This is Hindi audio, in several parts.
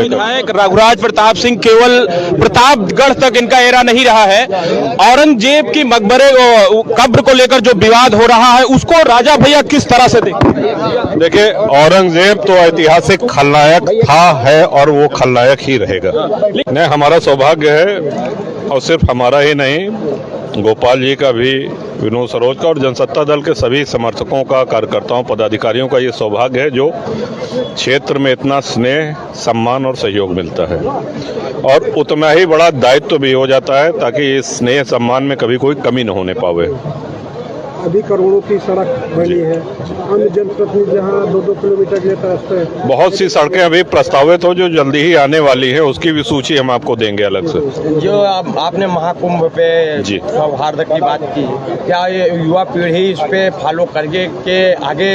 विधायक रघुराज प्रताप सिंह केवल प्रतापगढ़ तक इनका एरा नहीं रहा है। औरंगजेब की मकबरे कब्र को लेकर जो विवाद हो रहा है उसको राजा भैया किस तरह से देखिए, औरंगजेब तो ऐतिहासिक खलनायक था, है और वो खलनायक ही रहेगा। नहीं, हमारा सौभाग्य है, और सिर्फ हमारा ही नहीं, गोपाल जी का भी, विनोद सरोज का और जनसत्ता दल के सभी समर्थकों का, कार्यकर्ताओं, पदाधिकारियों का ये सौभाग्य है जो क्षेत्र में इतना स्नेह, सम्मान और सहयोग मिलता है। और उतना ही बड़ा दायित्व भी हो जाता है ताकि इस स्नेह सम्मान में कभी कोई कमी न होने पावे। अभी करोड़ों की सड़क बनी है, अन्य जनप्रतिनिधि जहाँ 2-2 किलोमीटर के रास्ते, बहुत सी सड़कें अभी प्रस्तावित हो जो जल्दी ही आने वाली है, उसकी भी सूची हम आपको देंगे अलग से। जो आपने महाकुंभ पे सौहार्द की बात की, क्या ये युवा पीढ़ी इस पे फॉलो करके के आगे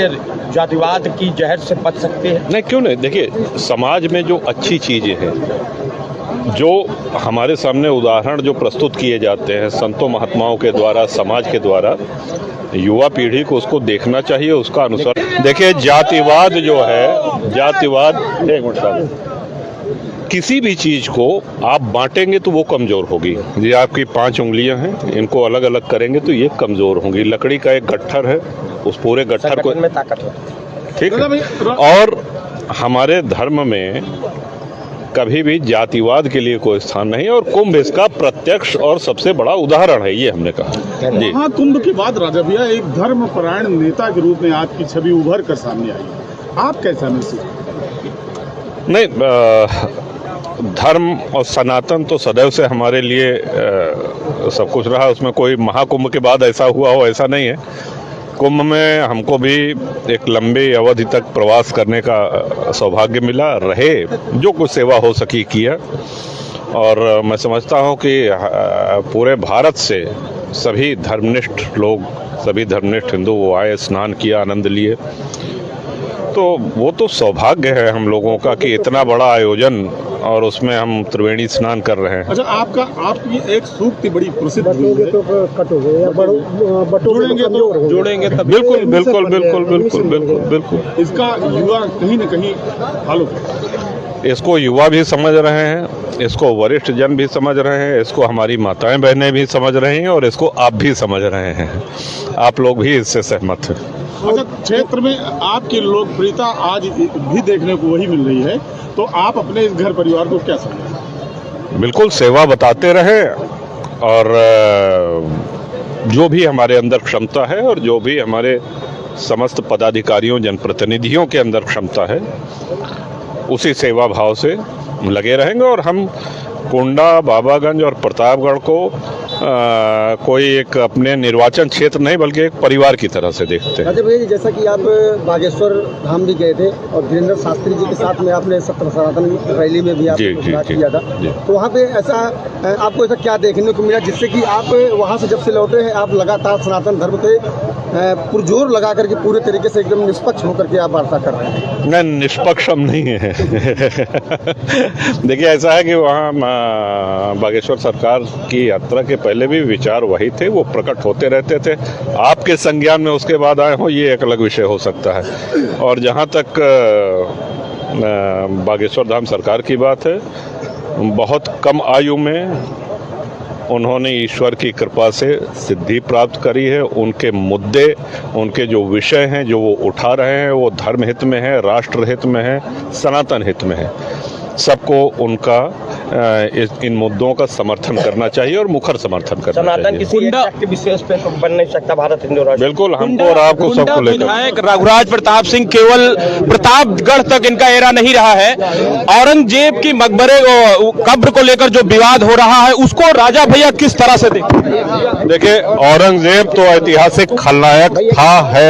जातिवाद की जहर से बच सकती है? नहीं, क्यों नहीं। देखिए, समाज में जो अच्छी चीजें हैं, जो हमारे सामने उदाहरण जो प्रस्तुत किए जाते हैं संतों महात्माओं के द्वारा, समाज के द्वारा, युवा पीढ़ी को उसको देखना चाहिए, उसका अनुसरण। देखिए, जातिवाद जो है, जातिवाद, एक मिनट साहब, किसी भी चीज को आप बांटेंगे तो वो कमजोर होगी। ये आपकी 5 उंगलियां हैं, इनको अलग अलग करेंगे तो ये कमजोर होंगी। लकड़ी का एक गट्ठर है, उस पूरे गट्ठर को में ताकत है, ठीक है। और हमारे धर्म में कभी भी जातिवाद के लिए कोई स्थान नहीं है, और कुंभ इसका प्रत्यक्ष और सबसे बड़ा उदाहरण है, ये हमने कहा। महाकुंभ के बाद राजा भैया एक धर्मपरायण नेता के रूप में आपकी छवि उभर कर सामने आई है, आप कैसा महसूस? नहीं, धर्म और सनातन तो सदैव से हमारे लिए सब कुछ रहा, उसमें कोई महाकुंभ के बाद ऐसा हुआ हो ऐसा नहीं है। कुंभ में हमको भी एक लंबी अवधि तक प्रवास करने का सौभाग्य मिला, रहे, जो कुछ सेवा हो सकी किया। और मैं समझता हूँ कि पूरे भारत से सभी धर्मनिष्ठ लोग, सभी धर्मनिष्ठ हिंदू वो आए, स्नान किया, आनंद लिए। तो वो तो सौभाग्य है हम लोगों का कि इतना बड़ा आयोजन, और उसमें हम त्रिवेणी स्नान कर रहे हैं। अच्छा, आपकी एक सूक्ति बड़ी प्रसिद्ध है, तो कटोगे या जोड़ेंगे तब। बिल्कुल बिल्कुल बिल्कुल बिल्कुल बिल्कुल बिल्कुल। इसका युवा कहीं न कहीं फॉलो, इसको युवा भी समझ रहे हैं, इसको वरिष्ठ जन भी समझ रहे हैं, इसको हमारी माताएं बहनें भी समझ रही हैं, और इसको आप भी समझ रहे हैं। आप लोग भी इससे सहमत हैं। अच्छा, क्षेत्र में आपकी लोकप्रियता आज भी देखने को वही मिल रही है, तो आप अपने इस घर परिवार को क्या समझें? बिल्कुल सेवा बताते रहें, और जो भी हमारे अंदर क्षमता है, और जो भी हमारे समस्त पदाधिकारियों, जनप्रतिनिधियों के अंदर क्षमता है, उसी सेवा भाव से लगे रहेंगे। और हम कुंडा, बाबागंज और प्रतापगढ़ को कोई एक अपने निर्वाचन क्षेत्र नहीं, बल्कि एक परिवार की तरह से देखते हैं। राजा भैया, जैसा कि आप बागेश्वर धाम भी गए थे और धीरेन्द्र शास्त्री जी के साथ में आपने सत्य सनातन रैली में भी आपने किया था, तो वहाँ पे ऐसा आपको ऐसा क्या देखने को मिला जिससे कि आप वहाँ से जब से लौटे हैं, आप लगातार सनातन धर्म पे पुरजोर लगा करके पूरे तरीके से एकदम निष्पक्ष होकर के आप वार्ता कर रहे हैं? नहीं, निष्पक्ष हम नहीं है। देखिए, ऐसा है कि वहाँ बागेश्वर सरकार की यात्रा के पहले भी विचार वही थे, वो प्रकट होते रहते थे। आपके संज्ञान में उसके बाद आए हो, ये एक अलग विषय हो सकता है। और जहाँ तक बागेश्वर धाम सरकार की बात है, बहुत कम आयु में उन्होंने ईश्वर की कृपा से सिद्धि प्राप्त करी है। उनके मुद्दे, उनके जो विषय हैं जो वो उठा रहे हैं, वो धर्म हित में है, राष्ट्र हित में है, सनातन हित में है। सबको उनका इन मुद्दों का समर्थन करना चाहिए, और मुखर समर्थन करना सनातन किसी विशेष पे तो बन नहीं सकता भारत हिंदू राष्ट्र। बिल्कुल, हमको और आपको सबको लेकर। विधायक रघुराज प्रताप सिंह केवल प्रतापगढ़ तक इनका एरा नहीं रहा है। औरंगजेब की मकबरे कब्र को लेकर जो विवाद हो रहा है उसको राजा भैया किस तरह से देखते हैं? देखिए, औरंगजेब तो ऐतिहासिक खलनायक था, है